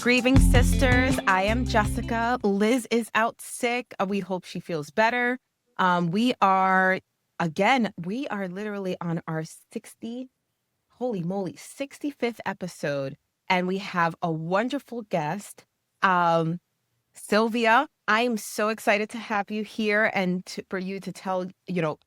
Grieving Sisters. I am Jessica. Liz is out sick. We hope she feels better. We are literally on our 60, holy moly, 65th episode. And we have a wonderful guest, Sylvia. I am so excited to have you here and for you to tell,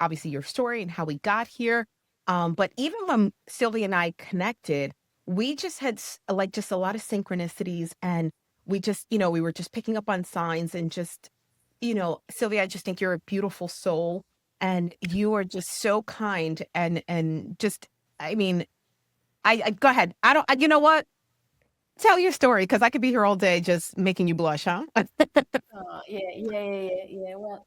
obviously your story and how we got here. But even when Sylvia and I connected, we just had like just a lot of synchronicities and we just, we were just picking up on signs and just, Sylvia, I just think you're a beautiful soul and you are just so kind and just, I mean, I go ahead. You know what? Tell your story because I could be here all day just making you blush, huh? Yeah. Well,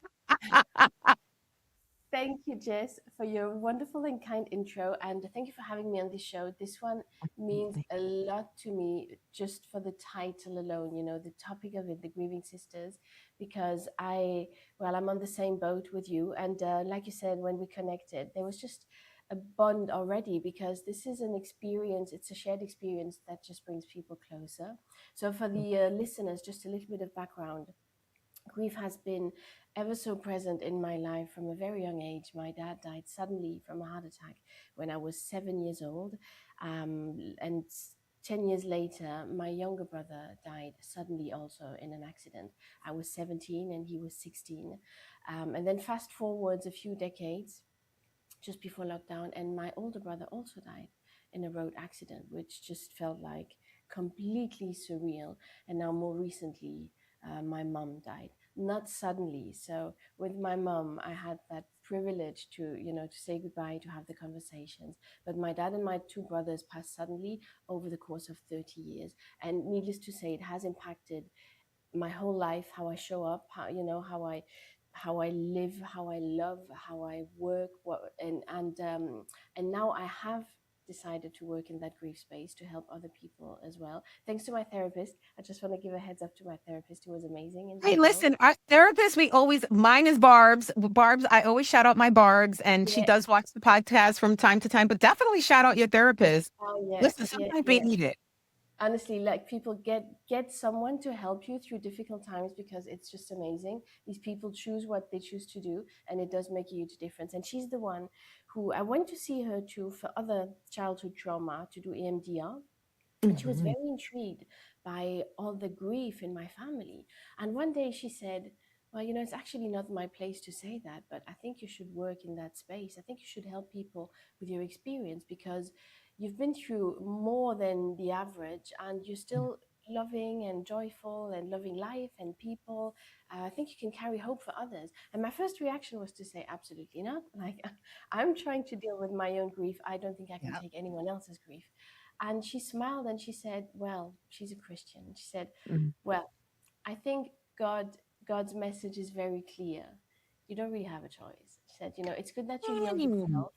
thank you, Jess, for your wonderful and kind intro, and thank you for having me on this show. This one means a lot to me just for the title alone, the topic of it, the Grieving Sisters, because I'm on the same boat with you. And like you said, when we connected, there was just a bond already because this is an experience, it's a shared experience that just brings people closer. So, for the listeners, just a little bit of background. Grief has been ever so present in my life from a very young age. My dad died suddenly from a heart attack when I was 7 years old. And 10 years later, my younger brother died suddenly also in an accident. I was 17 and he was 16. And then fast forwards a few decades, just before lockdown, and my older brother also died in a road accident, which just felt like completely surreal. And now, more recently, my mom died, not suddenly. So, with my mom, I had that privilege to say goodbye, to have the conversations. But my dad and my two brothers passed suddenly over the course of 30 years. And needless to say, it has impacted my whole life, how I show up, how I live, how I love, how I work, and now I have decided to work in that grief space to help other people as well. Thanks to my therapist. I just want to give a heads up to my therapist who was amazing in Hey, this role. listen, our therapist, mine is Barb's. Barb's, I always shout out my Barb's, and she Yeah. does watch the podcast from time to time, but definitely shout out your therapist. Oh yeah. Listen, Yeah. sometimes we Yeah. need it. Honestly, like, people get someone to help you through difficult times because it's just amazing. These people choose what they choose to do, and it does make a huge difference. And she's the one who I went to see her too for other childhood trauma to do EMDR. And she was Mhm. very intrigued by all the grief in my family. And one day she said, well, it's actually not my place to say that, but I think you should work in that space. I think you should help people with your experience because you've been through more than the average and you're still loving and joyful and loving life and people. I think you can carry hope for others. And my first reaction was to say, absolutely not. Like, I'm trying to deal with my own grief. I don't think I can Yeah. take anyone else's grief. And she smiled and she said, well, she's a Christian. She said, Mhm. well, I think God's message is very clear. You don't really have a choice. She said, it's good that you healed Mm. yourself,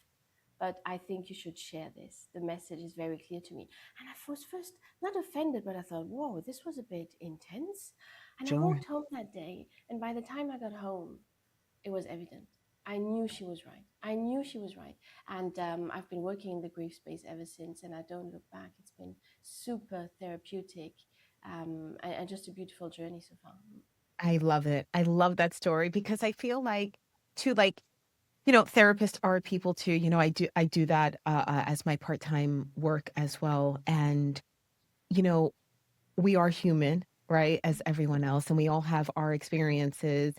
but I think you should share this. The message is very clear to me. And I was first not offended, but I thought, whoa, this was a bit intense. And I Sure. walked home that day, and by the time I got home, it was evident. I knew she was right. I knew she was right. And I've been working in the grief space ever since, and I don't look back. It's been super therapeutic, and just a beautiful journey so far. I love it. I love that story because I feel like, too, like, therapists are people too. I do that as my part-time work as well. And, you know, we are human, right, as everyone else, and we all have our experiences.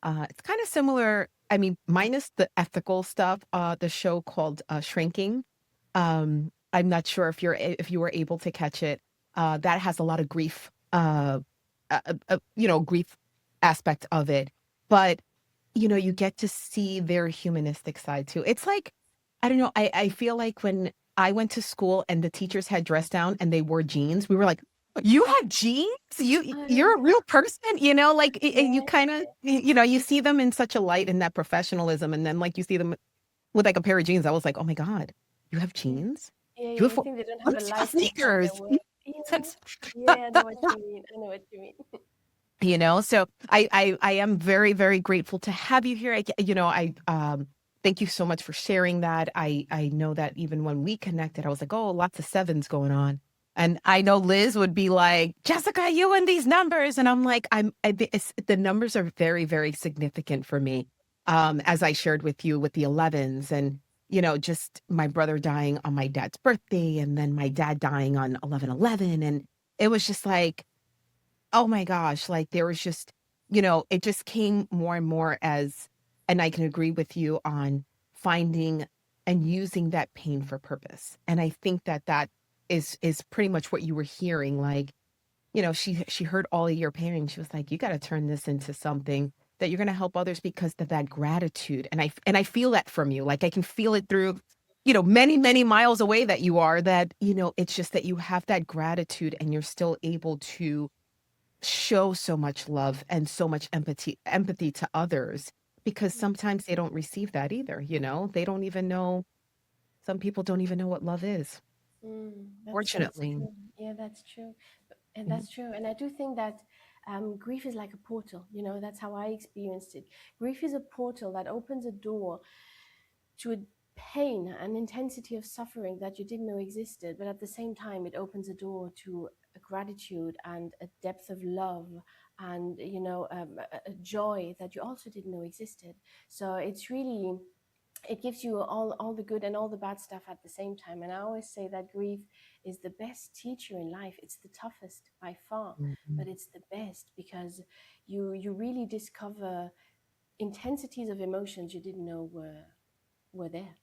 It's kind of similar. I mean, minus the ethical stuff. The show called Shrinking. I'm not sure if you were able to catch it. That has a lot of grief. Grief aspect of it, but you get to see their humanistic side too. It's like, I don't know. I feel like when I went to school and the teachers had dress down and they wore jeans, we were like, "You have jeans? You're a Yeah, real person?" Like and you kind of you see them in such a light in that professionalism, and then like you see them with like a pair of jeans. I was like, "Oh my God, you have yeah, jeans? yeah. You have You think they don't have a let's have life outside their sneakers." work? Yeah, yeah. I know what you mean. I know what you mean. So I am very, very grateful to have you here. I thank you so much for sharing that. I know that even when we connected, I was like, oh, lots of sevens going on. And I know Liz would be like, "Jessica, you and these numbers." And I'm like, the numbers are very, very significant for me. As I shared with you with the 11s and, just my brother dying on my dad's birthday and then my dad dying on 11/11. And it was just like, oh my gosh, like there was just, it just came more and more as, and I can agree with you on finding and using that pain for purpose. And I think that that is pretty much what you were hearing. Like, she heard all of your pain. She was like, you got to turn this into something that you're going to help others because of that gratitude. And I feel that from you. Like I can feel it through, many, many miles away that you are that, it's just that you have that gratitude and you're still able to show so much love and so much empathy to others because sometimes they don't receive that either, They don't even know some people don't even know what love is, That's fortunately. true. Yeah, that's true. And Mhm. that's true. And I do think that grief is like a portal. That's how I experienced it. Grief is a portal that opens a door to a pain, an intensity of suffering that you didn't know existed. But at the same time, it opens a door to a gratitude and a depth of love and, a joy that you also didn't know existed. So it's really, it gives you all the good and all the bad stuff at the same time. And I always say that grief is the best teacher in life. It's the toughest by far, Mhm. but it's the best because you really discover intensities of emotions you didn't know were there.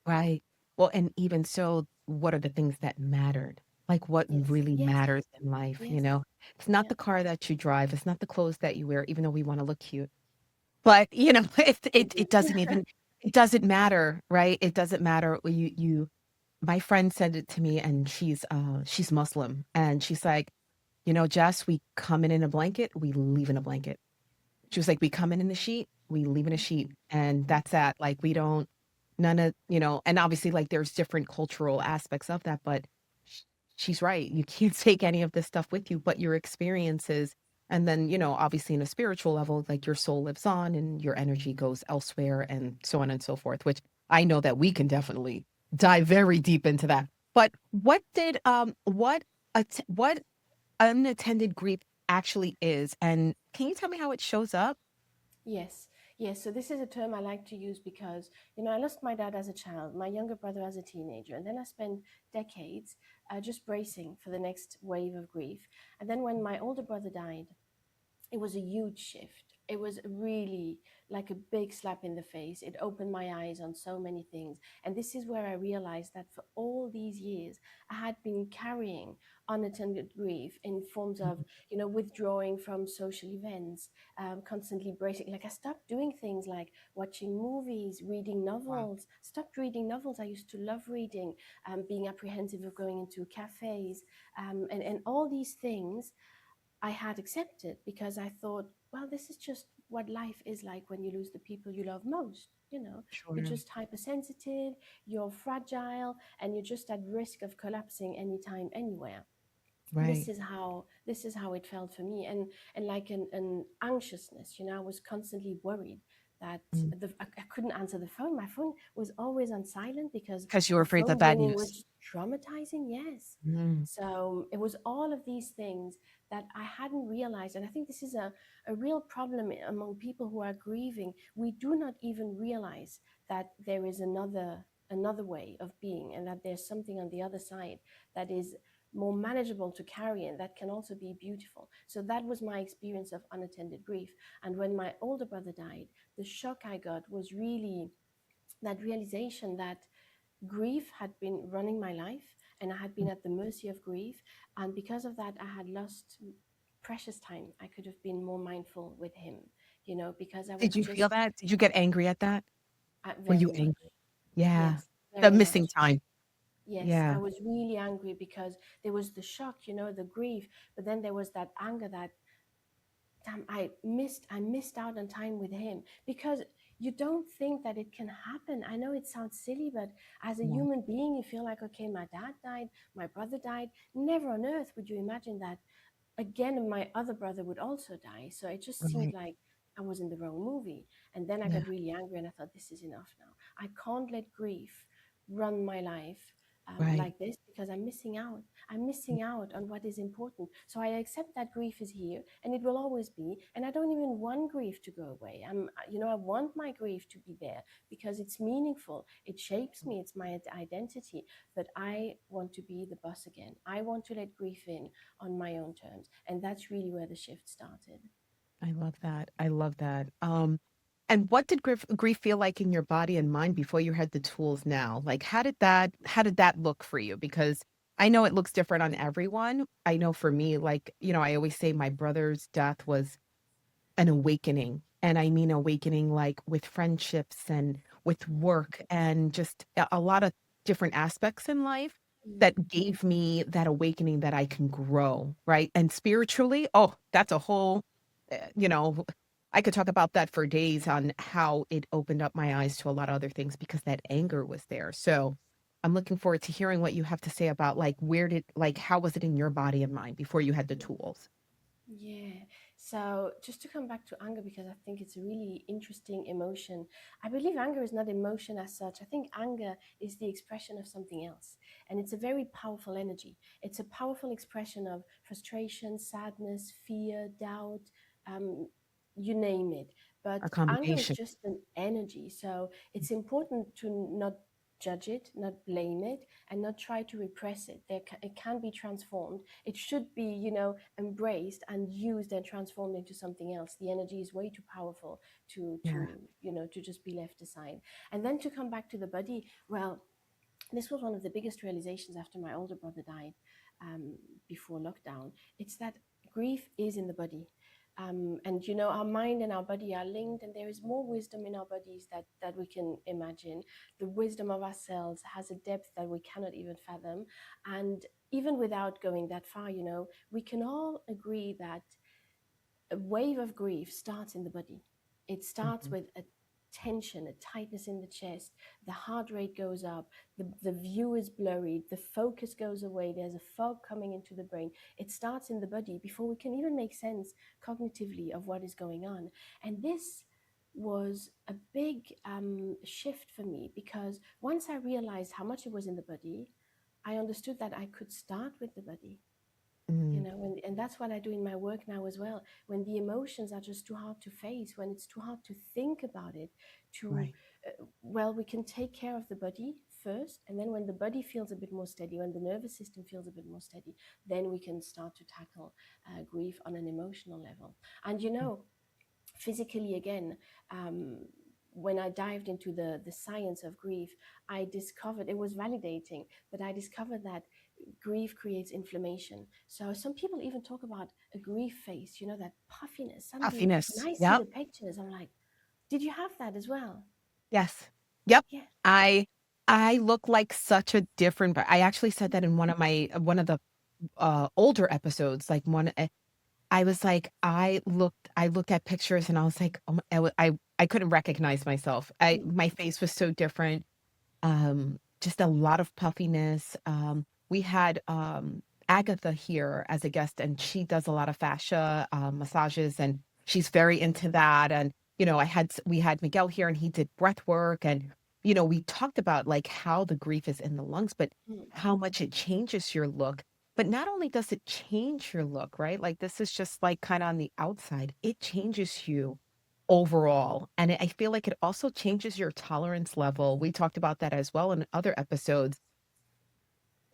Right. Well, and even so, what are the things that mattered? Like what Yes, really yes, matters in life, yes, It's not yeah, the car that you drive, it's not the clothes that you wear, even though we want to look cute. But, it doesn't matter, right? It doesn't matter. My friend said it to me and she's Muslim and she's like, Jess, we come in a blanket, we leave in a blanket. She was like, "We come in a sheet, we leave in a sheet, and that's that." Like, we don't none of and obviously, like, there's different cultural aspects of that, but sh she's right. You can't take any of this stuff with you, but your experiences, and then, obviously, in a spiritual level, like, your soul lives on and your energy goes elsewhere and so on and so forth, which I know that we can definitely dive very deep into that. But what unattended grief actually is, and can you tell me how it shows up? yes, yes. So this is a term I like to use because I lost my dad as a child, my younger brother as a teenager, and then I spent decades just bracing for the next wave of grief. And then when my older brother died, it was a huge shift. It was really like a big slap in the face. It opened my eyes on so many things. And this is where I realized that for all these years, I had been carrying unattended grief in forms of, Mhm. withdrawing from social events, constantly bracing. Like I stopped doing things like watching movies, reading Wow. novels, stopped reading novels I used to love reading, being apprehensive of going into cafes, and all these things I had accepted because I thought, well, this is just what life is like when you lose the people you love most. You're Sure. just hypersensitive, you're fragile, and you're just at risk of collapsing anytime, anywhere. this Right. is how this is how it felt for me, and like an anxiousness. I was constantly worried that Mm. I couldn't answer the phone. My phone was always on silent because 'Cause you were the afraid of phone bad ringing news. was traumatizing. Yes. Mm. So it was all of these things that I hadn't realized, and I think this is a real problem among people who are grieving. We do not even realize that there is another way of being, and that there's something on the other side that is more manageable to carry and that can also be beautiful. So that was my experience of unattended grief. And when my older brother died, the shock I got was really that realization that grief had been running my life and I had been Mm. at the mercy of grief. And because of that, I had lost precious time. I could have been more mindful with him, because I Did was you feel just that? Did you get angry at that? Were you very much. angry? Yeah. Yes, The very missing much. time. Yes, Yeah. I was really angry because there was the shock, the grief, but then there was that anger that, damn, I missed out on time with him because you don't think that it can happen. I know it sounds silly, but as a Yeah. human being, you feel like, okay, my dad died, my brother died. Never on earth would you imagine that again my other brother would also die. So it just seemed Right. like I was in the wrong movie. And then I Yeah. got really angry and I thought, this is enough now. I can't let grief run my life Right. like this because I'm missing out. I'm missing out on what is important. So I accept that grief is here and it will always be. And I don't even want grief to go away. I want my grief to be there because it's meaningful. It shapes me. It's my identity. But I want to be the boss again. I want to let grief in on my own terms. And that's really where the shift started. I love that. I love that. And what did grief feel like in your body and mind before you had the tools now? Like, how did that look for you? Because I know it looks different on everyone. I know for me, like, I always say my brother's death was an awakening. And I mean awakening like with friendships and with work and just a lot of different aspects in life Mm. that gave me that awakening that I can grow, right? And spiritually, oh, that's a whole, I could talk about that for days on how it opened up my eyes to a lot of other things because that anger was there. So I'm looking forward to hearing what you have to say about like how was it in your body and mind before you had the tools? Yeah. So just to come back to anger, because I think it's a really interesting emotion. I believe anger is not emotion as such. I think anger is the expression of something else. And it's a very powerful energy. It's a powerful expression of frustration, sadness, fear, doubt, um, you name it. A But anger is combination. just an energy. So it's important to not judge it, not blame it, and not try to repress it. It can be transformed. It should be, embraced and used and transformed into something else. The energy is way too powerful to Yeah. to just be left aside. And then to come back to the body, well, this was one of the biggest realizations after my older brother died, before lockdown. It's that grief is in the body. And our mind and our body are linked, and there is more wisdom in our bodies that we can imagine. The wisdom of ourselves has a depth that we cannot even fathom. And even without going that far, we can all agree that a wave of grief starts in the body. It starts Mhm. with a tension, a tightness in the chest. The heart rate goes up. The view is blurry. The focus goes away. There's a fog coming into the brain. It starts in the body before we can even make sense cognitively of what is going on. And this was a big shift for me because once I realized how much it was in the body, I understood that I could start with the body, Mm, and that's what I do in my work now as well. When the emotions are just too hard to face, when it's too hard to think about it, to right. well, we can take care of the body first, and then when the body feels a bit more steady, when the nervous system feels a bit more steady, then we can start to tackle grief on an emotional level. And physically again, um, when I dived into the science of grief, I discovered, it was validating, but I discovered that grief creates inflammation. So some people even talk about a grief face, that puffiness. Suddenly, when Puffiness. I see Yep. the pictures, I'm like, did you have that as well? Yes. Yep. Yeah. I I look like such a different I actually said that in one of the, older episodes, like, I was like, I looked at pictures and I was like, "Oh my," I couldn't recognize myself. Mm, My face was so different. Just a lot of puffiness. We had, Agatha here as a guest, and she does a lot of fascia, massages, and she's very into that, and, we had Miguel here, and he did breath work, and, we talked about, like, how the grief is in the lungs, but mm. how much it changes your look. But not only does it change your look, right? Like, this is just, like, kinda on the outside, it changes you overall, and I feel like it also changes your tolerance level. We talked about that as well in other episodes.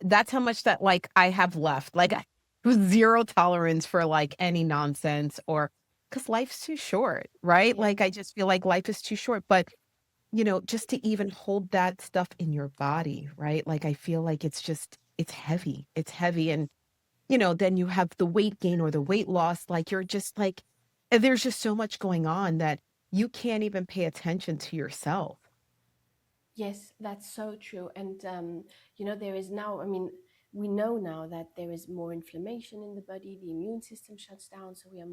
That's how much that, like, I have left. Like, I zero tolerance for, like, any nonsense or because life's too short, right? Yeah. Like, I just feel like life is too short, but, just to even hold that stuff in your body, right? Like, I feel like it's heavy. It's heavy, and, then you have the weight gain or the weight loss, like, you're just, like there's just so much going on that you can't even pay attention to yourself. Yes, that's so true. And there is now, I mean, we know now that there is more inflammation in the body, the immune system shuts down, so we are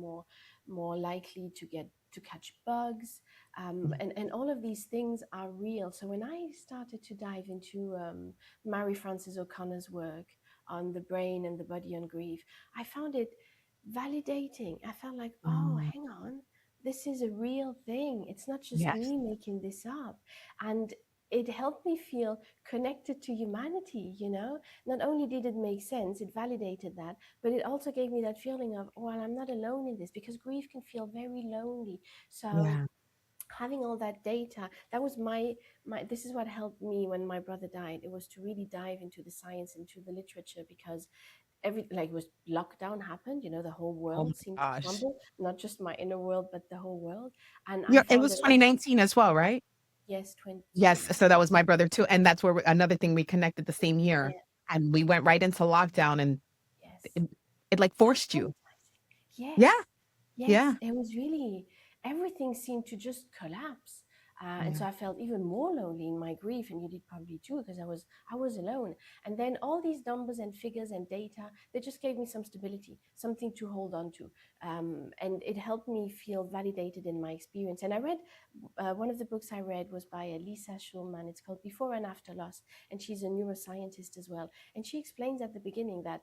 more likely to catch bugs. Mm, And all of these things are real. So when I started to dive into Mary Frances O'Connor's work on the brain and the body on grief, I found it validating. I felt like, oh, mm, hang on, this is a real thing. It's not just yes. me making this up. And it helped me feel connected to humanity, you know. Not only did it make sense, it validated that, but it also gave me that feeling of, well, I'm not alone in this, because grief can feel very lonely. So Yeah. having all that data, that was my this is what helped me when my brother died. It was to really dive into the science, into the literature, because every, like, was lockdown happened, you know, the whole Oh my world seemed to gosh. crumble, not just my inner world but the whole world. And I Yeah, it found was a lot. 2019 as well, right? Yes, Yes, 20, so that was my brother too, and that's where another thing we connected the same year, yeah, and we went right into lockdown, and yes, it it, like, so forced you. traumatizing. Yeah, Yes, yeah, yes, it was really, everything seemed to just collapse. And yeah, so I felt even more lonely in my grief, and you did probably too, because I was alone. And then all these numbers and figures and data, they just gave me some stability, something to hold on to, and it helped me feel validated in my experience. And I read, one of the books I read was by Lisa Schulman. It's called Before and After Loss, and she's a neuroscientist as well. And she explains at the beginning that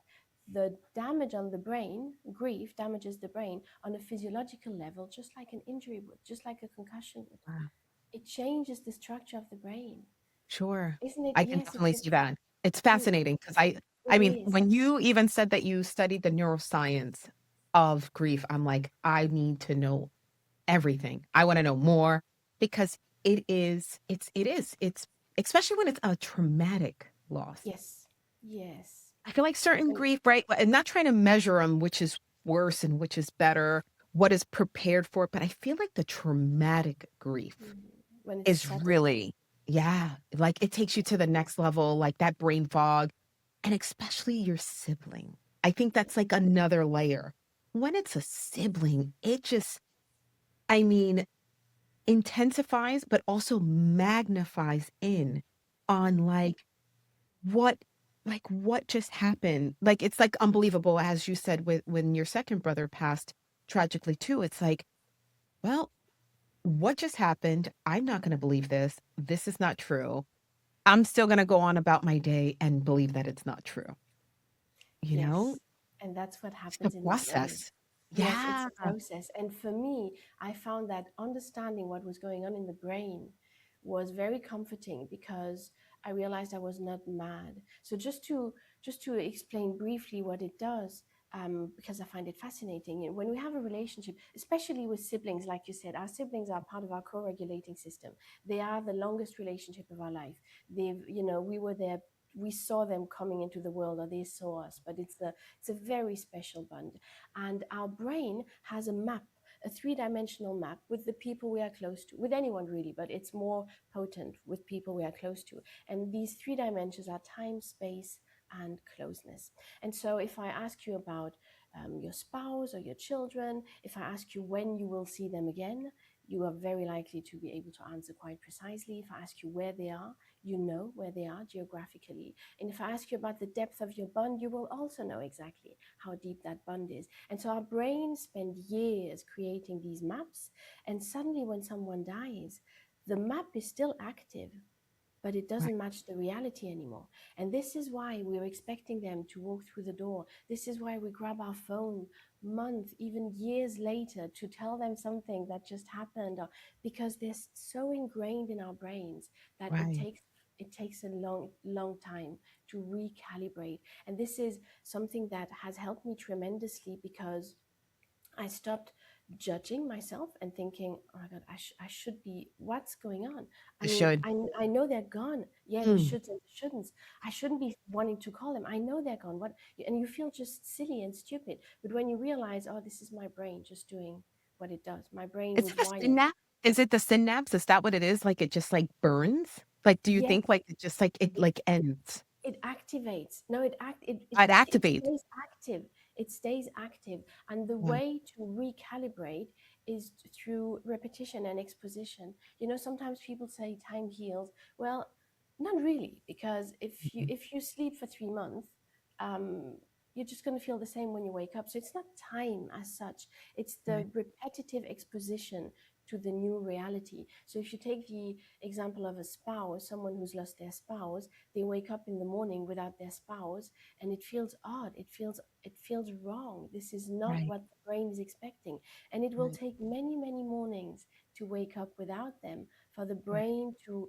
the damage on the brain, grief damages the brain on a physiological level, just like an injury would, just like a concussion would. wow, It changes the structure of the brain. sure. Isn't it? I can Yes, it's definitely see interesting. that. It's Mm, fascinating because I it mean, is. when you even said that you studied the neuroscience of grief, I'm like, "I need to know everything. I wanna know more," because it's especially when it's a traumatic loss. Yes. Yes. I feel like certain And grief, right? And not trying to measure them, which is worse and which is better, what is prepared for it, but I feel like the traumatic grief mm, when it's is sudden. really yeah, like, it takes you to the next level, like that brain fog, and especially your sibling. I think that's, like, another layer. When it's a sibling, it just I mean, intensifies, but also magnifies in on, what what just happened? Like, it's, like, unbelievable, as you said, with when your second brother passed tragically too, it's like, "Well, what just happened? I'm not gonna believe this. This is not true. I'm still gonna go on about my day and believe that it's not true." You know? Yes. And that's what It's the happens in the brain. process. Yes, it's Yeah. a process. And for me, I found that understanding what was going on in the brain was very comforting, because I realized I was not mad. So just to explain briefly what it does, because I find it fascinating. And when we have a relationship, especially with siblings, like you said, our siblings are part of our co-regulating system. They are the longest relationship of our life. We were there, we saw them coming into the world, or they saw us, but it's a very special bond. And our brain has a map, a three-dimensional map with the people we are close to, with anyone really, but it's more potent with people we are close to. And these three dimensions are time, space, and closeness. And so if I ask you about your spouse or your children, if I ask you when you will see them again, you are very likely to be able to answer quite precisely. If I ask you where they are, you know where they are geographically. And if I ask you about the depth of your bond, you will also know exactly how deep that bond is. And so our brains spend years creating these maps. And suddenly, when someone dies, the map is still active, but it Right, doesn't match the reality anymore. And this is why we're expecting them to walk through the door. This is why we grab our phone months, even years later, to tell them something that just happened, or because they're so ingrained in our brains that it right. takes it takes a long time to recalibrate. And this is something that has helped me tremendously, because I stopped judging myself and thinking, oh my God, I should be, what's going on? I It mean, should. I know they're gone. Yeah, the Mm. shoulds and the shouldn'ts. I shouldn't be wanting to call them. I know they're gone. What? And you feel just silly and stupid. But when you realize, oh, this is my brain just doing what it does. My brain Is was it the wired. synapse? Is it the synapse? Is that what it is? Like, it just, like, burns? Like, do you Yes, think, like, it just, like, it, it like, ends? it activates. No, It it activates. stays active. It stays active. And the Wow. way to recalibrate is through repetition and exposition. Sometimes people say time heals. Well, not really, because Mhm. if you sleep for 3 months, um, you're just going to feel the same when you wake up. So it's not time as such. It's Right, the repetitive exposition to the new reality. So if you take the example of a spouse, someone who's lost their spouse, they wake up in the morning without their spouse, and it feels odd, it feels wrong. This is not right, what the brain is expecting. And it will right, take many mornings to wake up without them, for the right. brain to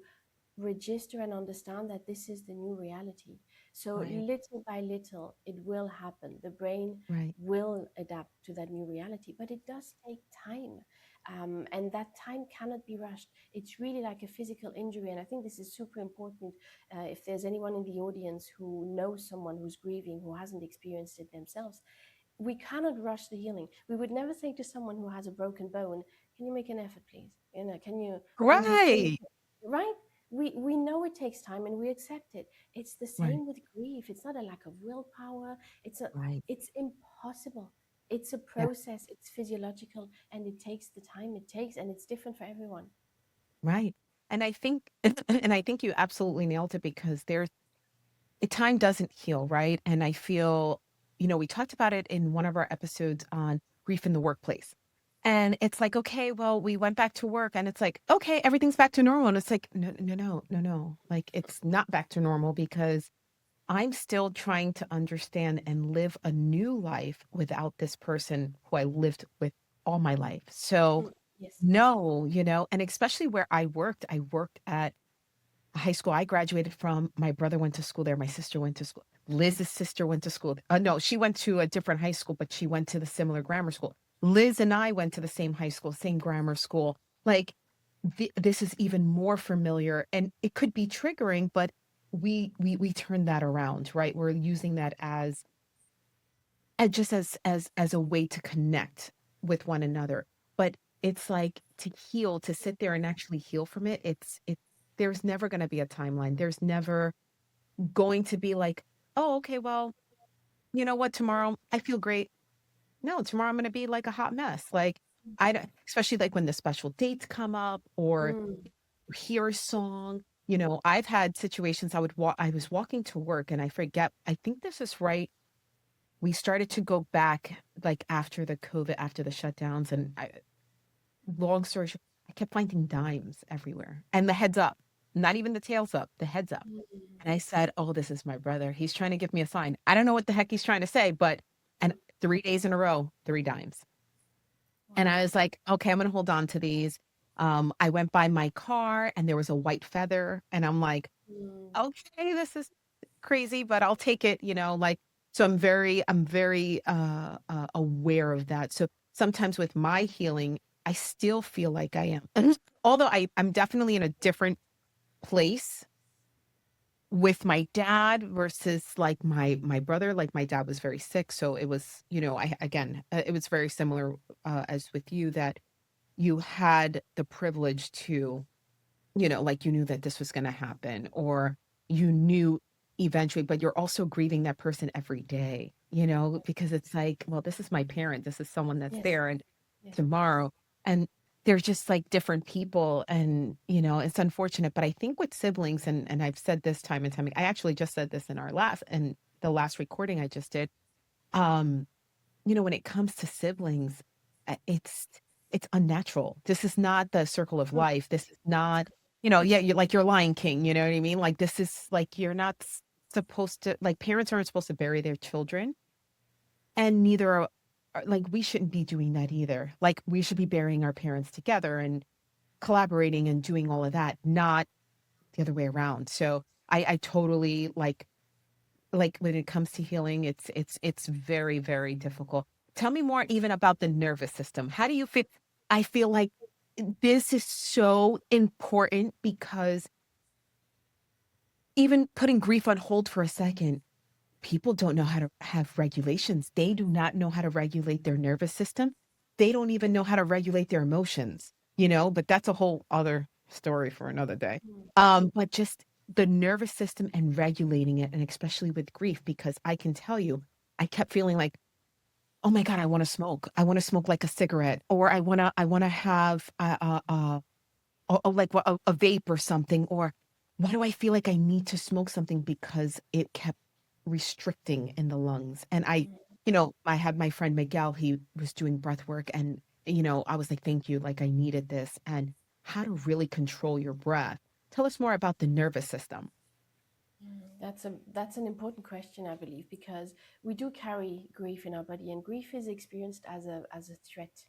register and understand that this is the new reality. So Right. little by little, it will happen. The brain Right. will adapt to that new reality, but it does take time. And that time cannot be rushed. It's really like a physical injury. And I think this is super important. If there's anyone in the audience who knows someone who's grieving, who hasn't experienced it themselves, we cannot rush the healing. We would never say to someone who has a broken bone, "Can you make an effort, please? Can you Right. right?" We know it takes time and we accept it. It's the Right. same with grief. It's not a lack of willpower. Right. It's impossible. It's a Yeah. process. It's physiological and it takes the time it takes, and it's different for everyone. Right. And I think and I think you absolutely nailed it because time doesn't heal, right? And I feel, we talked about it in one of our episodes on grief in the workplace. And it's like, okay, well, we went back to work and it's like, okay, everything's back to normal. And it's like, no, no, no, no, no. Like it's not back to normal because I'm still trying to understand and live a new life without this person who I lived with all my life. So Mm, yes. no, and especially where I worked at high school I graduated from. My brother went to school there. My sister went to school. Liz's sister went to school. No, she went to a different high school, but she went to the similar grammar school. Liz and I went to the same high school, same grammar school. Like this is even more familiar, and it could be triggering, but we turn that around, right? We're using that as just as a way to connect with one another. But it's like to heal, to sit there and actually heal from it. It's there's never going to be a timeline. There's never going to be like, oh, okay, well, you know what, tomorrow I feel great. No, tomorrow I'm going to be like a hot mess. Like I don't, especially like when the special dates come up or Mm, hear a song. I've had situations I was walking to work and I forget, I think this is right. We started to go back like after the COVID, after the shutdowns, and long story short, I kept finding dimes everywhere and the heads up, not even the tails up, the heads up. mm, And I said, "Oh, this is my brother. He's trying to give me a sign." I don't know what the heck he's trying to say, but and mm. 3 days in a row, three dimes. And I Wow. was like, "Okay, I'm gonna hold on to these." I went by my car and there was a white feather, and I'm like, Mm, "Okay, this is crazy, but I'll take it," like so I'm very aware of that. So sometimes with my healing, I still feel like I am. Although I'm definitely in a different place with my dad versus like my brother. Like my dad was very sick, so it was, I again, it was very similar as with you that you had the privilege to, like you knew that this was going to happen or you knew eventually, but you're also grieving that person every day, because it's like, well, this is my parent, this is someone that's yes. there and Yes. tomorrow. And they're just like different people. And, it's unfortunate. But I think with siblings, and I've said this time and time, I actually just said this in the last recording I just did. Um, when it comes to siblings, it's unnatural. This is not the circle of Mm, life. This is not, yeah, you're like your Lion King, you know what I mean? Like this is like you're not supposed to like parents aren't supposed to bury their children, and neither like we shouldn't be doing that either. Like we should be burying our parents together and collaborating and doing all of that, not the other way around. So I totally like when it comes to healing, it's very, very difficult. Tell me more even about the nervous system. How do you fit? I feel like this is so important because even putting grief on hold for a second, people don't know how to have regulations. They do not know how to regulate their nervous system. They don't even know how to regulate their emotions, but that's a whole other story for another day. mm, But just the nervous system and regulating it, and especially with grief, because I can tell you, I kept feeling like, oh my God, I want to smoke. I want to smoke like a cigarette, or I want to have like a vape or something, or why do I feel like I need to smoke something because it kept restricting in the lungs. And mm. I had my friend Miguel, he was doing breath work and I was like, thank you, like I needed this and how to really control your breath. Tell us more about the nervous system. That's an important question, I believe, because we do carry grief in our body, and grief is experienced as a threat.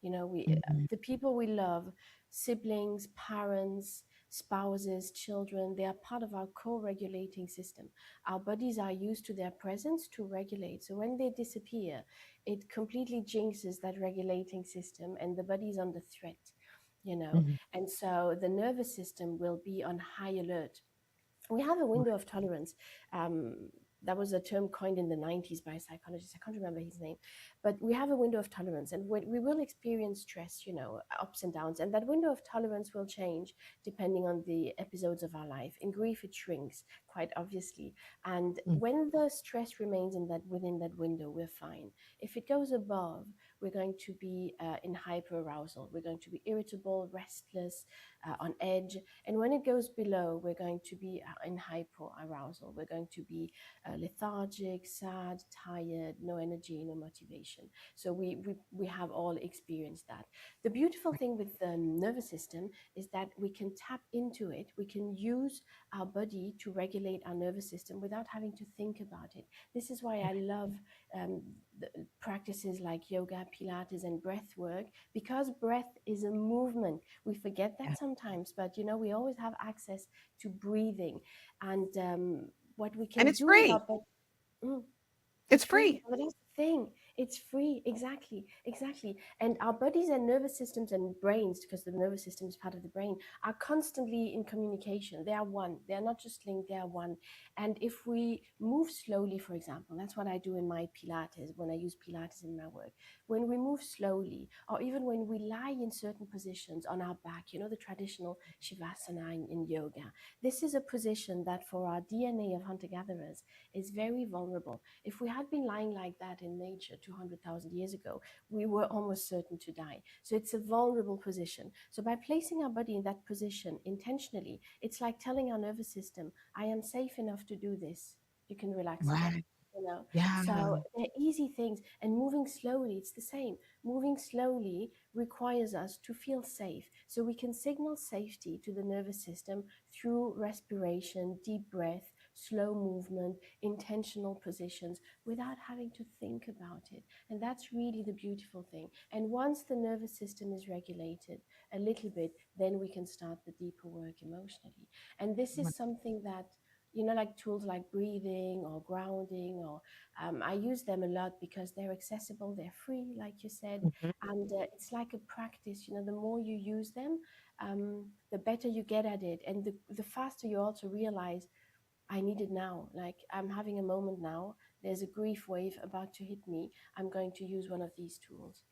Mhm. The people we love, siblings, parents, spouses, children, they are part of our co-regulating system. Our bodies are used to their presence to regulate. So when they disappear, it completely jinxes that regulating system and the body is under threat. Mhm. And so the nervous system will be on high alert. We have a window of tolerance. Um, that was a term coined in the 90s by a psychologist. I can't remember his name. But we have a window of tolerance, and we will experience stress, ups and downs. And that window of tolerance will change depending on the episodes of our life. In grief, it shrinks, quite obviously. And Mm. when the stress remains within that window, we're fine. If it goes above, we're going to be in hyper arousal. We're going to be irritable, restless, on edge. And when it goes below, we're going to be in hypoarousal. We're going to be lethargic, sad, tired, no energy, no motivation. So we have all experienced that. The beautiful thing with the nervous system is that we can tap into it. We can use our body to regulate our nervous system without having to think about it. This is why I love um, practices like yoga, Pilates, and breath work, because breath is a movement. We forget Yeah. that sometimes, but we always have access to breathing. And what we And can it's do with free. our body. Mm, It's it's free. free. But that's the thing. It's free. Exactly. Exactly. And our bodies and nervous systems and brains, because the nervous system is part of the brain, are constantly in communication. They are one. They are not just linked, they are one. And if we move slowly, for example, that's what I do in my Pilates, when I use Pilates in my work. When we move slowly, or even when we lie in certain positions on our back, the traditional Shavasana in yoga, this is a position that for our DNA of hunter gatherers is very vulnerable. If we had been lying like that in nature 200,000 years ago, we were almost certain to die. So it's a vulnerable position. So by placing our body in that position intentionally, it's like telling our nervous system, I am safe enough to do this. You can relax again. Right. So Yeah. they're easy things. And moving slowly, it's the same. Moving slowly requires us to feel safe. So we can signal safety to the nervous system through respiration, deep breath, slow movement, intentional positions, without having to think about it. And that's really the beautiful thing. And once the nervous system is regulated a little bit, then we can start the deeper work emotionally. And this is something that, like tools like breathing or grounding, or I use them a lot because they're accessible, they're free, like you said, Mhm. and it's like a practice. The more you use them, the better you get at it, and the faster you also realize, I need it now. Like, I'm having a moment now. There's a grief wave about to hit me. I'm going to use one of these tools.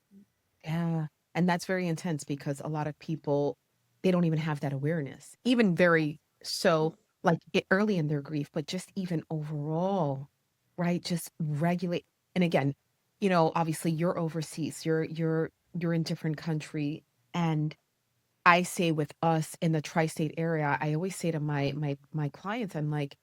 Yeah. And that's very intense because a lot of people, they don't even have that awareness, even very so like early in their grief, but just even overall, right? Just regulate. And again, obviously you're overseas, you're in different country. And I say with us in the tri-state area, I always say to my clients, I'm like,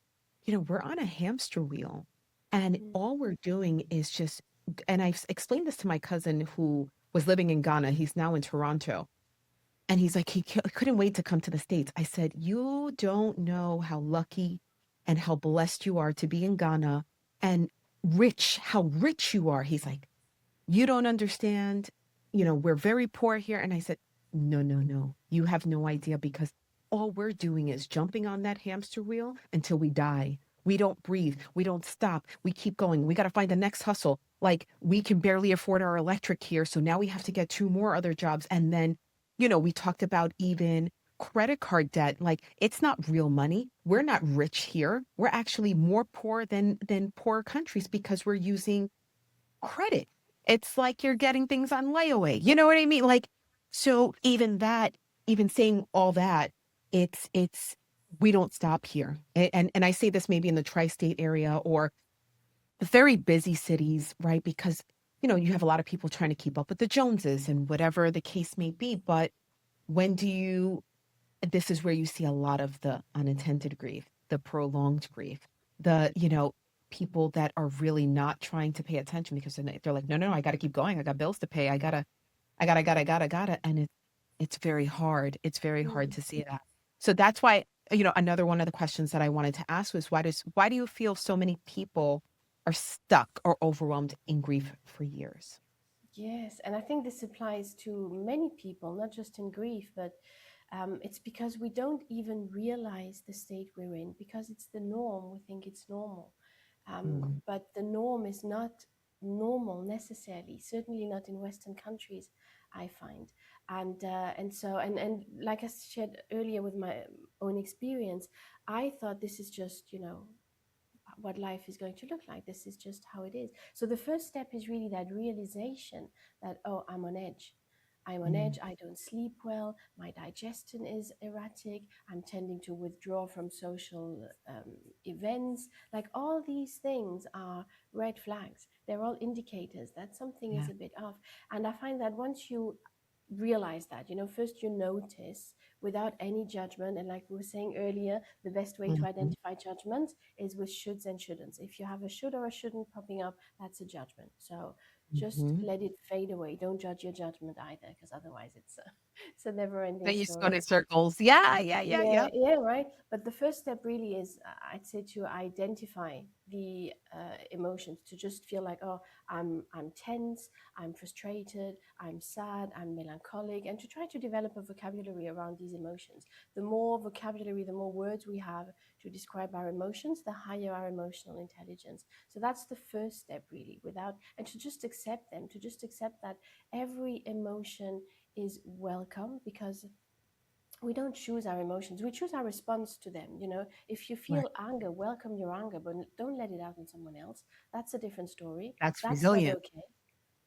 we're on a hamster wheel, and Mm, all we're doing is just, and I've explained this to my cousin who was living in Ghana. He's now in Toronto. And he's like, couldn't wait to come to the States. I said, you don't know how lucky and how blessed you are to be in Ghana, and how rich you are. He's like, you don't understand. We're very poor here. And I said, no, no, no. You have no idea, because all we're doing is jumping on that hamster wheel until we die. We don't breathe. We don't stop. We keep going. We got to find the next hustle. Like, we can barely afford our electric here. So now we have to get two more other jobs. And then, we talked about even credit card debt. Like, it's not real money. We're not rich here. We're actually more poor than poor countries because we're using credit. It's like you're getting things on layaway. You know what I mean? Like, so even that, even saying all that, it's we don't stop here. And I say this maybe in the tri-state area or very busy cities, right? Because you have a lot of people trying to keep up with the Joneses and whatever the case may be. But when do you this is where you see a lot of the unattended grief, the prolonged grief, people that are really not trying to pay attention because they're like, no, no, I got to keep going. I got bills to pay. I gotta. And it's very hard. It's very hard mm. to see that. So that's why, another one of the questions that I wanted to ask was why do you feel so many people are stuck or overwhelmed in grief for years? Yes, and I think this applies to many people, not just in grief, but it's because we don't even realize the state we're in because it's the norm. We think it's normal. Mm, But the norm is not normal necessarily, certainly not in Western countries, I find. And like I shared earlier with my own experience, I thought this is just, what life is going to look like. This is just how it is. So the first step is really that realization that, oh, I'm on edge. I'm on mm, edge. I don't sleep well. My digestion is erratic. I'm tending to withdraw from social events. Like all these things are red flags. They're all indicators that something is yeah. a bit off. And I find that once you realize that, first you notice without any judgment. And like we were saying earlier, the best way to Mhm, identify judgment is with shoulds and shouldn'ts. If you have a should or a shouldn't popping up, that's a judgment. So just mhm. let it fade away. Don't judge your judgment either, because otherwise it's a, it's a never-ending Then you just go story. in circles. Yeah, yeah, yeah, Yeah, yeah. yeah, right. But the first step really is, I'd say, to identify the emotions, to just feel like, oh, I'm tense, I'm frustrated, I'm sad, I'm melancholic, and to try to develop a vocabulary around these emotions. The more vocabulary, the more words we have to describe our emotions, the higher our emotional intelligence. So that's the first step, really, without, and to just accept them, to just accept that every emotion is welcome, because we don't choose our emotions, we choose our response to them. If you Right. feel anger, welcome your anger, but don't let it out on someone else. That's a different story. That's That's not resilient. okay.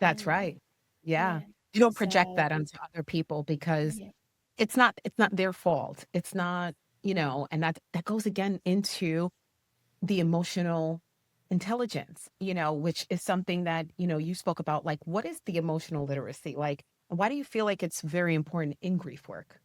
That's Mm, right. Yeah. yeah. You don't project So that onto other people because yeah. it's not their fault. It's not, and that goes again into the emotional intelligence, which is something that, you spoke about. Like, what is the emotional literacy? Like, why do you feel like it's very important in grief work?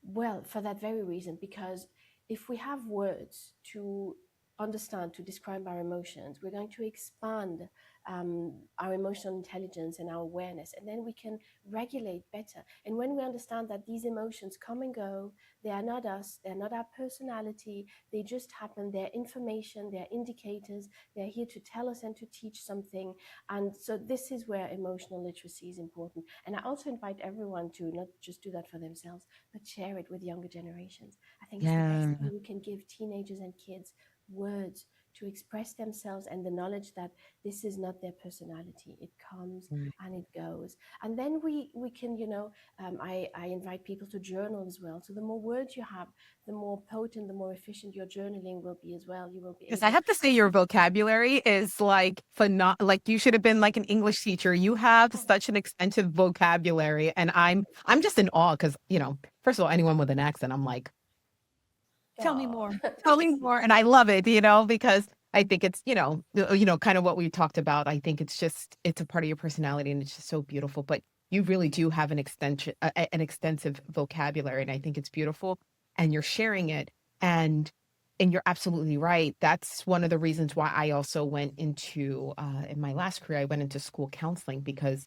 Well, for that very reason, because if we have words to understand, to describe our emotions, we're going to expand our emotional intelligence and our awareness, and then we can regulate better. And when we understand that these emotions come and go, they are not us, they're not our personality, they just happen, they're information, they're indicators, they're here to tell us and to teach something. And so, this is where emotional literacy is important. And I also invite everyone to not just do that for themselves, but share it with younger generations. I think it's the best Yeah. thing we can give teenagers and kids: words to express themselves, and the knowledge that this is not their personality. It comes Mm. and it goes. And then we can, I invite people to journal as well. So the more words you have, the more potent, the more efficient your journaling will be as well. You will be Because I able. have to say your vocabulary is like like you should have been like an English teacher. You have Oh, such an extensive vocabulary and I'm just in awe because, first of all, anyone with an accent, I'm like, tell me oh. more. Tell me more. And I love it, because I think it's, kind of what we talked about. I think it's a part of your personality and it's just so beautiful. But you really do have an extensive vocabulary, and I think it's beautiful. And you're sharing it, and you're absolutely right. That's one of the reasons why I also went into in my last career, I went into school counseling because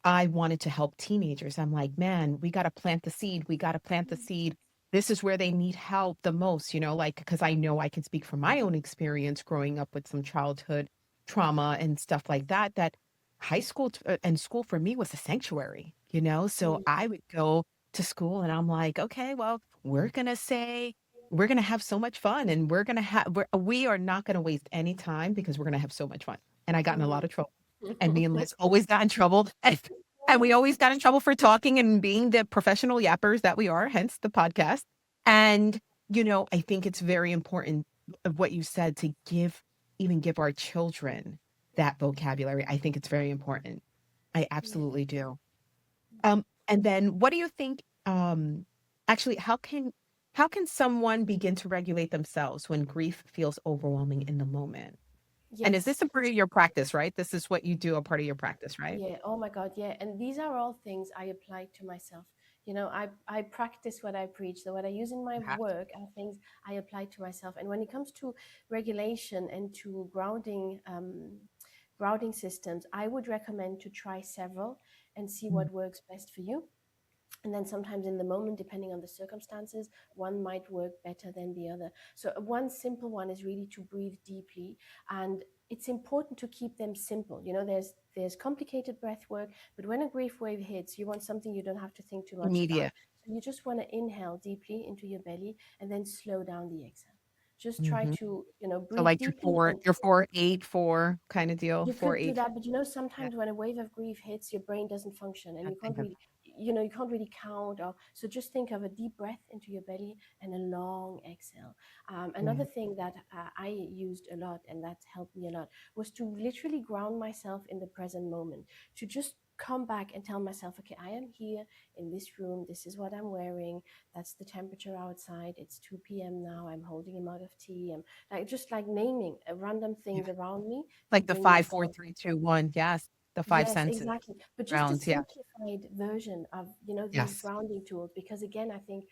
I wanted to help teenagers. I'm like, man, we got to plant the seed. We got to plant the seed. This is where they need help the most, like, because I know I can speak from my own experience growing up with some childhood trauma and stuff like that, that high school and school for me was a sanctuary, So Mm, I would go to school and I'm like, okay, well, we're going to have so much fun and we are not going to waste any time because we're going to have so much fun. And I got in a lot mm. of trouble and me and Liz always got in trouble. And we always got in trouble for talking and being the professional yappers that we are, hence the podcast. And, I think it's very important of what you said to even give our children that vocabulary. I think it's very important. I Yeah. absolutely do. And then what do you think, actually, how can someone begin to regulate themselves when grief feels overwhelming in the moment? And is Yes. this a part of your practice, right? This is what you do, a part of your practice, right? Yeah, oh my God, yeah. And these are all things I apply to myself. I practice what I preach. So what I use in my You have to. work are things I apply to myself. And when it comes to regulation and to grounding systems, I would recommend to try several and see Mm, what works best for you. And then sometimes in the moment, depending on the circumstances, one might work better than the other. So one simple one is really to breathe deeply. And it's important to keep them simple. There's there's complicated breath work. But when a grief wave hits, you want something you don't have to think too much about. Immediate. So you just want to inhale deeply into your belly and then slow down the exhale. Just try Mhm. to, So, breathe like, deeply and your 4, 8, 4 kinda deal? you 4, could do 8. that, but Yeah, sometimes when a wave of grief hits, your brain doesn't function and I you can't think of really, you can't really count. Or so just think of a deep breath into your belly and a long exhale. Another right. thing that I used a lot and that helped me a lot was to literally ground myself in the present moment, to just come back and tell myself, okay, I am here in this room. This is what I'm wearing. That's the temperature outside. It's 2 p.m. now. I'm holding a mug of tea. I'm like just like naming random Yeah. things around me to Like the bring 5, 4, myself. 3, 2, 1. Yes, the 5 Yes, senses, exactly. But just a rounds, yeah. simplified version of, these Yes. grounding tools. Because again, I think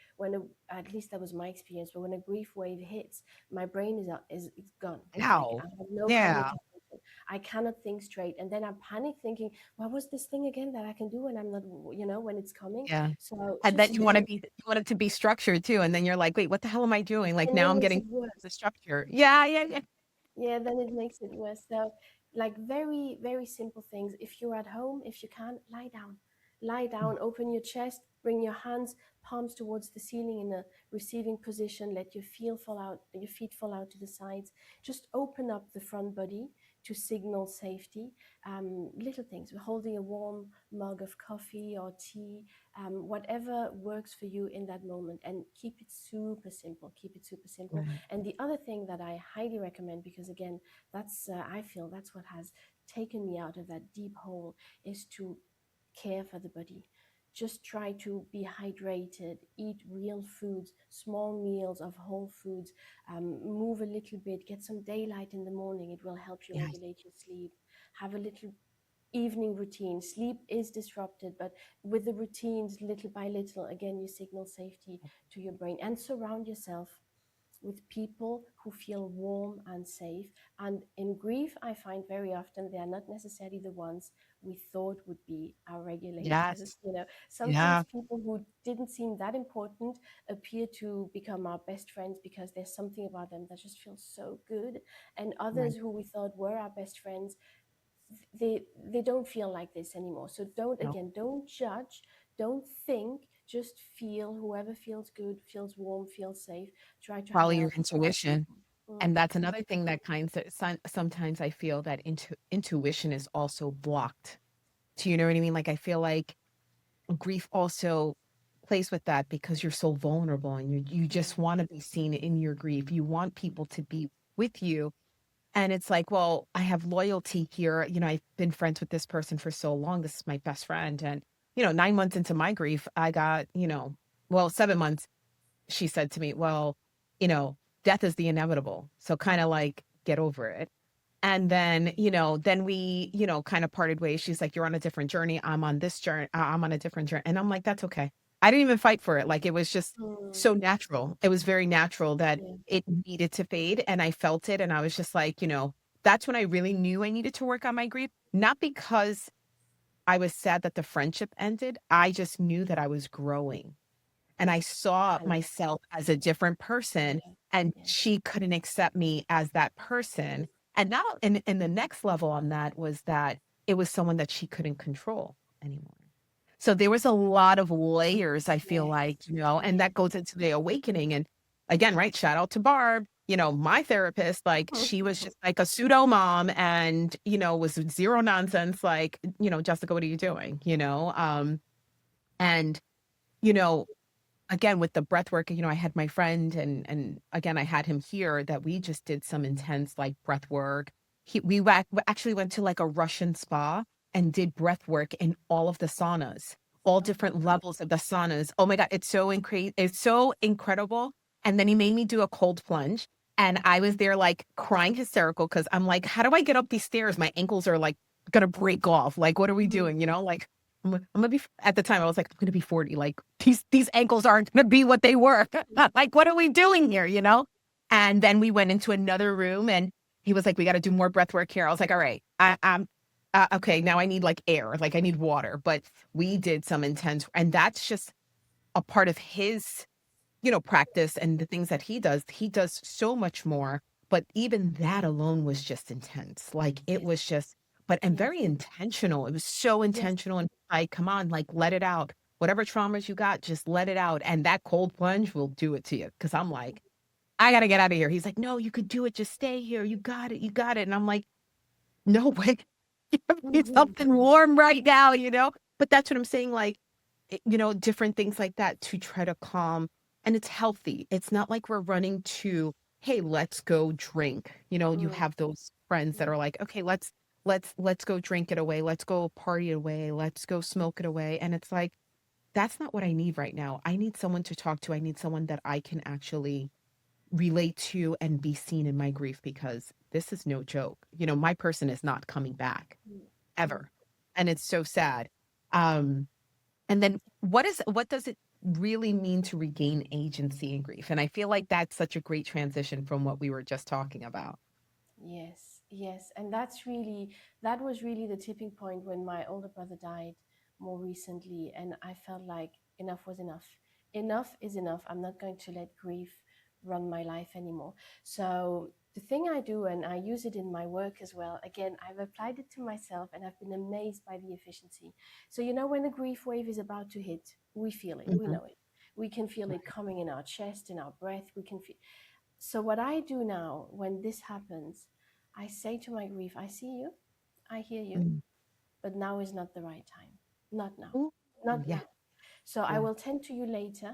at least that was my experience, but when a grief wave hits, my brain is it's gone. It's like I Wow. have no Yeah, cognitive function. I cannot think straight. And then I'm panic thinking, what was this thing again that I can do when I'm not, when it's coming? yeah. So And then just, and you want it to be structured too, and then you're like, "Wait, what the hell am I doing?" Like, and now then I'm makes getting it worse. the structure. Yeah, yeah, yeah. Yeah, then it makes it worse. So, like very, very simple things. If you're at home, if you can, lie down. Lie down, open your chest, bring your hands, palms towards the ceiling in a receiving position. Let your feet fall out to the sides. Just open up the front body to signal safety. Little things, holding a warm mug of coffee or tea, whatever works for you in that moment, and keep it super simple. Keep it super simple. Right. And the other thing that I highly recommend, because again, I feel that's what has taken me out of that deep hole, is to care for the body. Just try to be hydrated, eat real foods, small meals of whole foods, move a little bit, get some daylight in the morning. It will help you Yes. regulate your sleep. Have a little evening routine. Sleep is disrupted, but with the routines, little by little, again, you signal safety to your brain, and surround yourself with people who feel warm and safe. And in grief, I find very often they are not necessarily the ones we thought would be our regulators. Yes. Sometimes Yeah. people who didn't seem that important appear to become our best friends because there's something about them that just feels so good. And Right. others who we thought were our best friends, they don't feel like this anymore. So No. don't judge, don't think, just feel. Whoever feels good, feels warm, feels safe, try to Follow hang your out with those intuition. people. Mm, And that's another thing that sometimes I feel that intuition is also blocked. Do you know what I mean? Like, I feel like grief also plays with that because you're so vulnerable and you yeah. just wanna be seen in your grief. You want people to be with you, and it's like, well, I have loyalty here. I've been friends with this person for so long. This is my best friend, and, 9 months into my grief, I got, well, 7 months, she said to me, "Well, you know, death is the inevitable, so kinda, like, get over it." And then, then we, kind of parted ways. She's like, "You're on a different journey. I'm on this journey. I'm on a different journey." And I'm like, "That's okay." I didn't even fight for it. Like, it was just Mm, so natural. It was very natural that yeah. it needed to fade, and I felt it, and I was just like, that's when I really knew I needed to work on my grief, not because I was sad that the friendship ended. I just knew that I was growing. And I saw I love myself as a different that. person, Yeah. and Yeah. she couldn't accept me as that person. And now and the next level on that was that it was someone that she couldn't control anymore. So there was a lot of layers, I feel Yes. like, and Yeah. that goes into the awakening. And again, right, shout out to Barb, my therapist, like, she was just like a pseudo mom and, was zero nonsense, like, "Jessica, what are you doing?" And, you know, again, with the breath work, I had my friend and again, I had him here that we just did some intense, like, breath work. We actually went to, like, a Russian spa and did breath work in all of the saunas, all Oh, different levels of the saunas. Oh my god, it's so incredible, and then he made me do a cold plunge, and I was there, like, crying hysterical because 'cause I'm like, "How do I get up these stairs? My ankles are, like, gonna break off. Like, what are we mm, doing?" Like, I'm gonna be at the time, I was like, "I'm gonna be 40, like, these ankles aren't gonna be what they were. Like, what are we doing here?" And then we went into another room, and he was like, "We gotta do more breath work here." I was like, "All right, okay, now I need, like, air, like, I need water." But we did some intense and that's just a part of his, practice and the things that he does. He does so much more, but even that alone was just intense. Like, it yes. was just but and Yes. very intentional. It was so Yes. intentional and like, "Come on, like, let it out. Whatever traumas you got, just let it out, and that cold plunge will do it to you." Because 'Cause I'm like, "I gotta get out of here." He's like, "No, you could do it. Just stay here. You got it. You got it." And I'm like, "No way. Give me Mhm. something warm right now," you know? But that's what I'm saying, like, different things like that to try to calm, and it's healthy. It's not like we're running to, "Hey, let's go drink." You Mm. have those friends that Yeah. are like, "Okay, let's go drink it away. Let's go party it away. Let's go smoke it away." And it's like, that's not what I need right now. I need someone to talk to. I need someone that I can actually relate to and be seen in my grief because this is no joke. My person is not coming back Mm. Mm. ever. And it's so sad. Um, and then what does it really mean to regain agency in grief? And I feel like that's such a great transition from what we were just talking about. Yes, yes. And that was really the tipping point when my older brother died more recently. And I felt like enough was enough. Enough is enough. I'm not going to let grief run my life anymore. So the thing I do, and I use it in my work as well, again, I've applied it to myself and I've been amazed by the efficiency. So, when a grief wave is about to hit, we feel it, we Mhm. know it. We can feel it Right. coming in our chest, in our breath. We can feel. So, what I do now when this happens, I say to my grief, I see you, I hear you, Mm. but now is not the right time. Not now. Ooh, Not yeah, now. So, I yeah. will tend to you later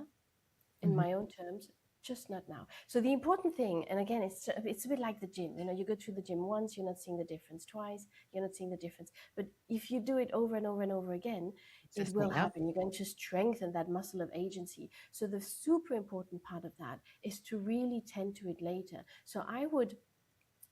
in Mhm. my own terms, just not now. So the important thing, and again, it's a bit like the gym. You go to the gym once, you're not seeing the difference. Twice, you're not seeing the difference. But if you do it over and over and over again, it will Consistent, yep. happen. You're going to strengthen that muscle of agency. So the super important part of that is to really tend to it later. So I would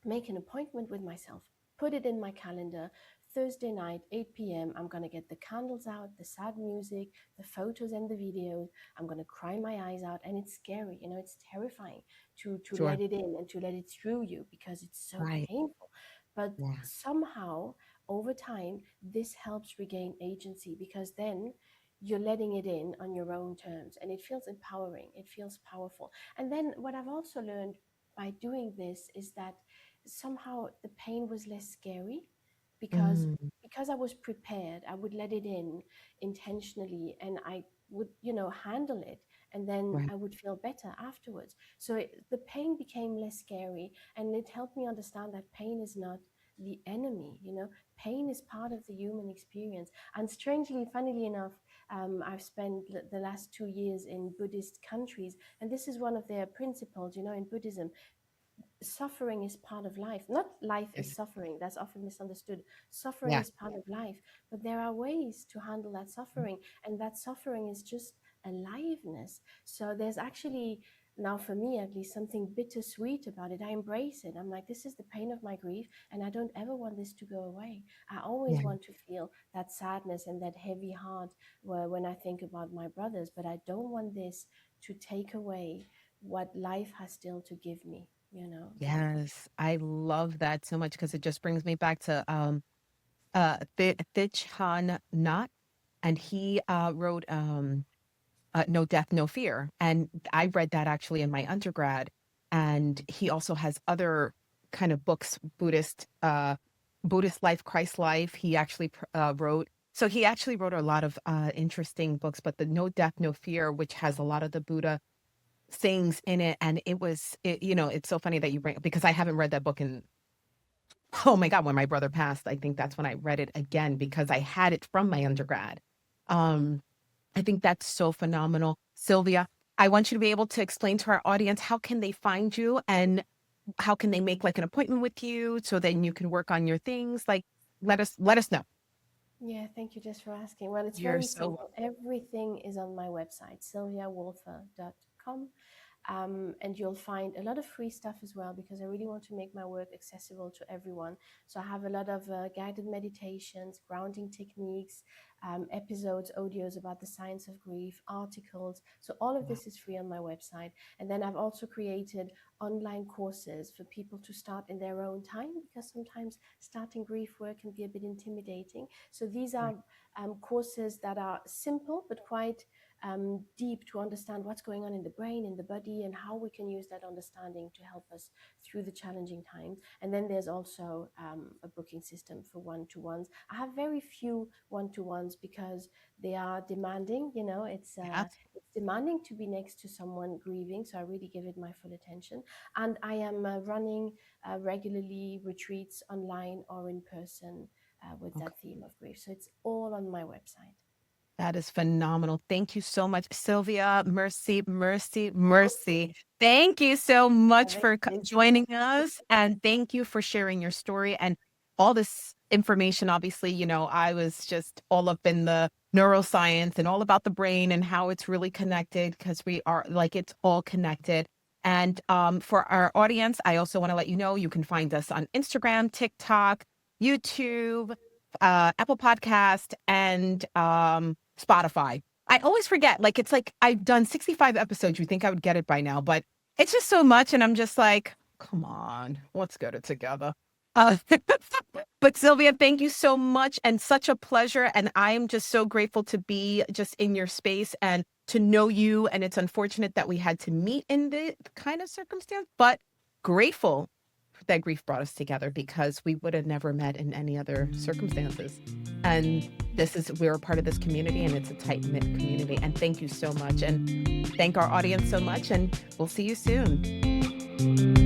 make an appointment with myself, put it in my calendar. Thursday night, 8 p.m., I'm going to get the candles out, the sad music, the photos and the videos. I'm going to cry my eyes out. And it's scary, it's terrifying to let Sure. it in and to let it through you because it's so Right. painful. But Yeah. somehow, over time, this helps regain agency because then you're letting it in on your own terms and it feels empowering, it feels powerful. And then what I've also learned by doing this is that somehow the pain was less scary because Mm. because I was prepared. I would let it in intentionally and I would, handle it, and then Right. I would feel better afterwards. So the pain became less scary and it helped me understand that pain is not the enemy. Pain is part of the human experience. And strangely, funnily enough, I've spent the last 2 years in Buddhist countries, and this is one of their principles. In Buddhism, suffering is part of life. Not life is Yes. suffering, that's often misunderstood. Suffering Yeah. is part of life, but there are ways to handle that suffering, and that suffering is just aliveness. So there's actually, now for me at least, something bittersweet about it. I embrace it. I'm like, this is the pain of my grief, and I don't ever want this to go away. I always Yeah. want to feel that sadness and that heavy heart when I think about my brothers, but I don't want this to take away what life has still to give me. Yes. I love that so much because it just brings me back to Thich Nhat, and he wrote No Death, No Fear. And I read that actually in my undergrad. And he also has other kind of books, Buddhist life, Christ life. He actually wrote. So he actually wrote a lot of interesting books, but the No Death, No Fear, which has a lot of the Buddha sayings in it. And it's so funny that you bring, because I haven't read that book in, oh my God, when my brother passed, I think that's when I read it again because I had it from my undergrad. Um, I think that's so phenomenal. Sylvia, I want you to be able to explain to our audience, how can they find you and how can they make like an appointment with you so then you can work on your things? Like, let us know. Yeah, thank you just for asking. Well, it's You're very so simple. Everything is on my website, sylviawolfer.com. And you'll find a lot of free stuff as well because I really want to make my work accessible to everyone. So I have a lot of guided meditations, grounding techniques, episodes, audios about the science of grief, articles. So all of wow. this is free on my website. And then I've also created online courses for people to start in their own time because sometimes starting grief work can be a bit intimidating. So these Right. are courses that are simple but quite deep to understand what's going on in the brain, in the body, and how we can use that understanding to help us through the challenging times. And then there's also a booking system for one-to-ones. I have very few one-to-ones because they are demanding. Yeah. It's demanding to be next to someone grieving, so I really give it my full attention. And I am running regularly retreats online or in person with Okay. that theme of grief. So it's all on my website. That is phenomenal. Thank you so much, Sylvia. Mercy, mercy, mercy. Thank you so much Avec for plaisir. joining us. And thank you for sharing your story and all this information. Obviously, I was just all up in the neuroscience and all about the brain and how it's really connected because we are like it's all connected. And for our audience, I also want to let you know you can find us on Instagram, TikTok, YouTube, Apple Podcast, and Spotify. I always forget. Like it's like I've done 65 episodes. You think I would get it by now, but it's just so much, and I'm just like, come on, let's get it together. Uh, but Sylvia, thank you so much, and such a pleasure. And I am just so grateful to be just in your space and to know you. And it's unfortunate that we had to meet in the kind of circumstance, but grateful that grief brought us together because we would have never met in any other circumstances. And we're a part of this community and it's a tight knit community. And thank you so much. And thank our audience so much. And we'll see you soon.